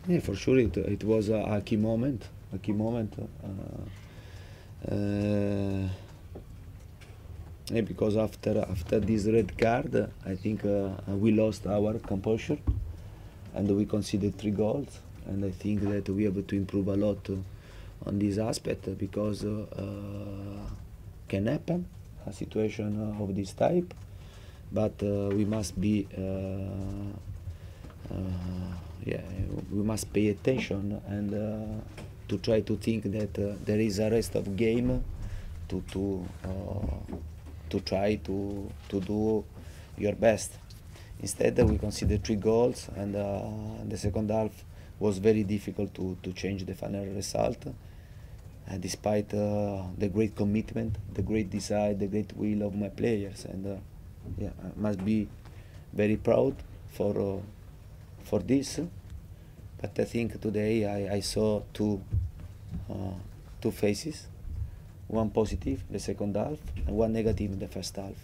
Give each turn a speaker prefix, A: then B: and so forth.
A: Yeah, for sure it was a key moment. A key moment. Yeah, because after this red card, I think we lost our composure, and we conceded 3 goals. And I think that we have to improve a lot on this aspect because can happen a situation of this type, but we must be yeah, we must pay attention and to try to think that there is a rest of game to to uh, to try to do your best. Instead, we considered 3 goals, and the second half was very difficult to change the final result, despite the great commitment, the great desire, the great will of my players. And yeah, I must be very proud for this. But I think today I saw two faces, one positive the second half and one negative in the first half.